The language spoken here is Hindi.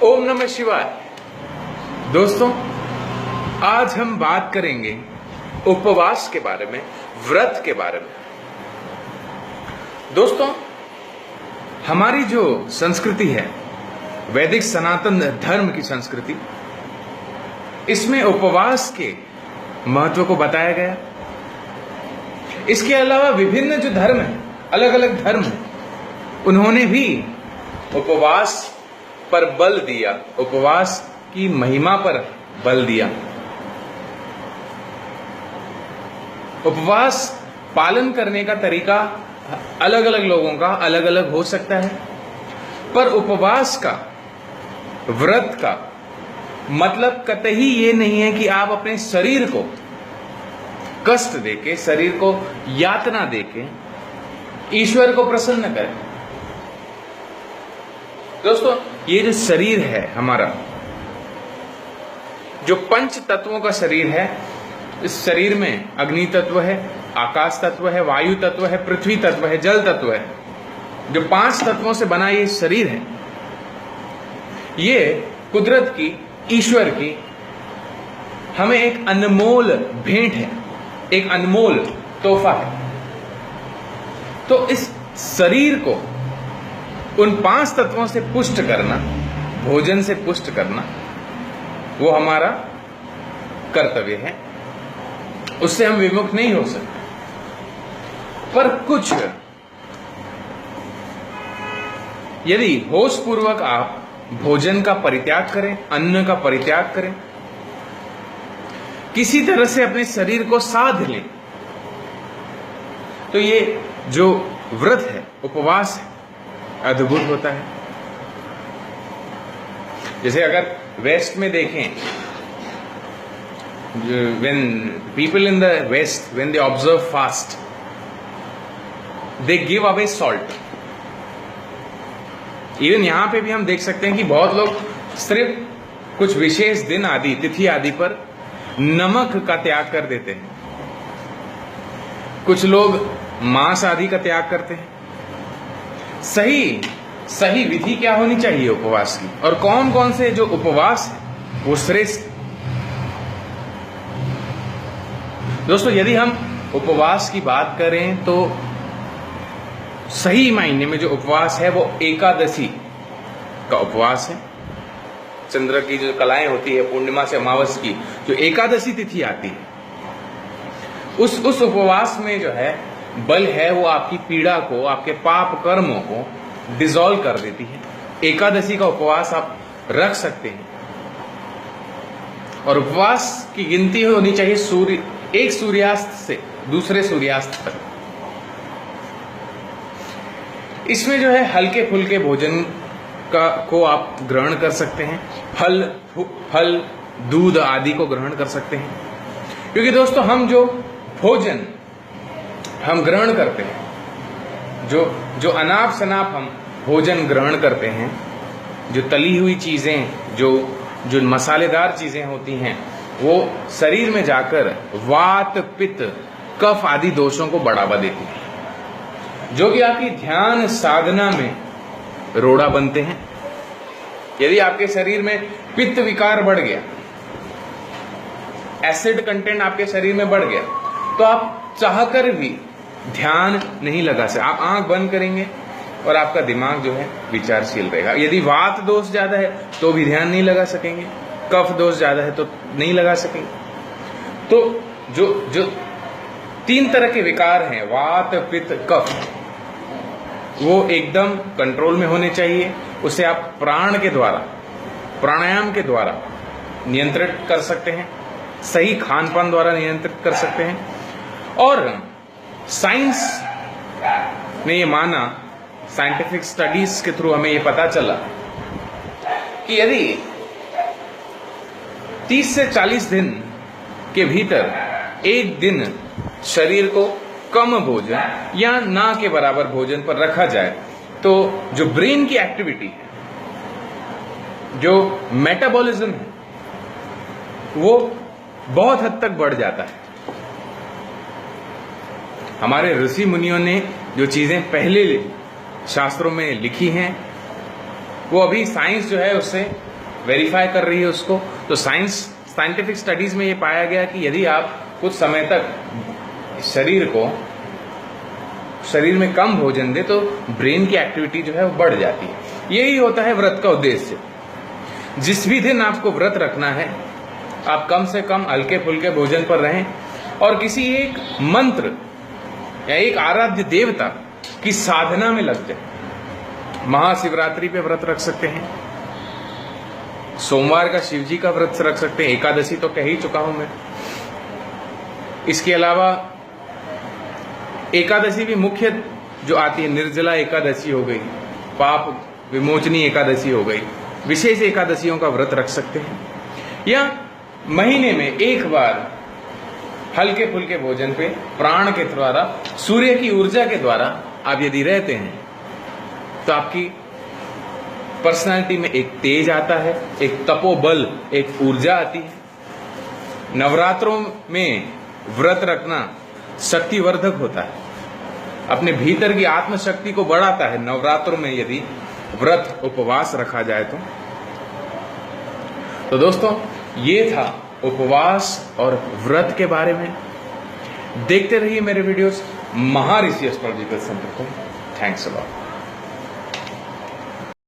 ओम नमः शिवाय। दोस्तों, आज हम बात करेंगे उपवास के बारे में, व्रत के बारे में। दोस्तों, हमारी जो संस्कृति है, वैदिक सनातन धर्म की संस्कृति, इसमें उपवास के महत्व को बताया गया। इसके अलावा विभिन्न जो धर्म है, अलग अलग धर्म है, उन्होंने भी उपवास पर बल दिया, उपवास की महिमा पर बल दिया। उपवास पालन करने का तरीका अलग अलग लोगों का अलग अलग हो सकता है, पर उपवास का, व्रत का मतलब कतई ये नहीं है कि आप अपने शरीर को कष्ट देके, शरीर को यातना देके ईश्वर को प्रसन्न करें। दोस्तों, ये जो शरीर है हमारा, जो पंच तत्वों का शरीर है, इस शरीर में अग्नि तत्व है, आकाश तत्व है, वायु तत्व है, पृथ्वी तत्व है, जल तत्व है। जो 5 तत्वों से बना ये शरीर है, ये कुदरत की, ईश्वर की हमें एक अनमोल भेंट है, एक अनमोल तोहफा है। तो इस शरीर को उन 5 तत्वों से पुष्ट करना, भोजन से पुष्ट करना, वो हमारा कर्तव्य है। उससे हम विमुख नहीं हो सकते। पर कुछ यदि होशपूर्वक आप भोजन का परित्याग करें, अन्न का परित्याग करें, किसी तरह से अपने शरीर को साध लें, तो ये जो व्रत है, उपवास है, अद्भुत होता है। जैसे अगर वेस्ट में देखें, when people in the west, when they observe fast, they give away salt. Even यहां पे भी हम देख सकते हैं कि बहुत लोग सिर्फ कुछ विशेष दिन आदि, तिथि आदि पर नमक का त्याग कर देते हैं। कुछ लोग मांस आदि का त्याग करते हैं। सही विधि क्या होनी चाहिए उपवास की, और कौन कौन से जो उपवास है वो श्रेष्ठ। दोस्तों, यदि हम उपवास की बात करें तो सही मायने में जो उपवास है वो एकादशी का उपवास है। चंद्र की जो कलाएं होती है, पूर्णिमा से अमावस की जो एकादशी तिथि आती है, उस उपवास में जो है बल है, वो आपकी पीड़ा को, आपके पाप कर्मों को डिसॉल्व कर देती है। एकादशी का उपवास आप रख सकते हैं। और उपवास की गिनती होनी चाहिए एक सूर्यास्त से दूसरे सूर्यास्त तक। इसमें जो है हल्के फुल्के भोजन को आप ग्रहण कर सकते हैं। फल, दूध आदि को ग्रहण कर सकते हैं। क्योंकि दोस्तों, हम जो भोजन हम ग्रहण करते हैं, जो अनाप शनाप हम भोजन ग्रहण करते हैं, जो तली हुई चीजें, जो मसालेदार चीजें होती हैं, वो शरीर में जाकर वात, पित्त, कफ आदि दोषों को बढ़ावा देती है, जो कि आपकी ध्यान साधना में रोड़ा बनते हैं। यदि आपके शरीर में पित्त विकार बढ़ गया, एसिड कंटेंट आपके शरीर में बढ़ गया, तो आप चाहकर भी ध्यान नहीं लगा सकते। आप आंख बंद करेंगे और आपका दिमाग जो है विचारशील रहेगा। यदि वात दोष ज्यादा है तो भी ध्यान नहीं लगा सकेंगे, कफ दोष ज्यादा है तो नहीं लगा सकेंगे। तो जो 3 तरह के विकार हैं, वात, पित्त, कफ, वो एकदम कंट्रोल में होने चाहिए। उसे आप प्राण के द्वारा, प्राणायाम के द्वारा नियंत्रित कर सकते हैं, सही खान पान द्वारा नियंत्रित कर सकते हैं। और साइंस ने ये माना, साइंटिफिक स्टडीज के थ्रू हमें ये पता चला कि यदि 30 से 40 दिन के भीतर एक दिन शरीर को कम भोजन या ना के बराबर भोजन पर रखा जाए, तो जो ब्रेन की एक्टिविटी है, जो मेटाबॉलिज्म है, वो बहुत हद तक बढ़ जाता है। हमारे ऋषि मुनियों ने जो चीजें पहले शास्त्रों में लिखी हैं, वो अभी साइंस जो है उससे वेरीफाई कर रही है उसको। तो साइंटिफिक स्टडीज में ये पाया गया कि यदि आप कुछ समय तक शरीर में कम भोजन दे तो ब्रेन की एक्टिविटी जो है वो बढ़ जाती है। यही होता है व्रत का उद्देश्य। जिस भी दिन आपको व्रत रखना है, आप कम से कम हल्के फुल्के भोजन पर रहें और किसी एक मंत्र या एक आराध्य देवता की साधना में लग जाए। महाशिवरात्रि पे व्रत रख सकते हैं, सोमवार का शिव जी का व्रत रख सकते हैं, एकादशी तो कह ही चुका हूं मैं। इसके अलावा एकादशी भी मुख्य जो आती है, निर्जला एकादशी हो गई, पाप विमोचनी एकादशी हो गई, विशेष एकादशियों का व्रत रख सकते हैं। या महीने में एक बार हल्के फुल्के भोजन पे प्राण के द्वारा, सूर्य की ऊर्जा के द्वारा आप यदि रहते हैं तो आपकी पर्सनालिटी में एक तेज आता है, एक तपोबल, एक ऊर्जा आती है। नवरात्रों में व्रत रखना शक्तिवर्धक होता है, अपने भीतर की आत्मशक्ति को बढ़ाता है। नवरात्रों में यदि व्रत उपवास रखा जाए तो दोस्तों ये था उपवास और व्रत के बारे में। देखते रहिए मेरे वीडियोस महर्षि एस्ट्रोलॉजिकल सेंटर को। Thanks a lot.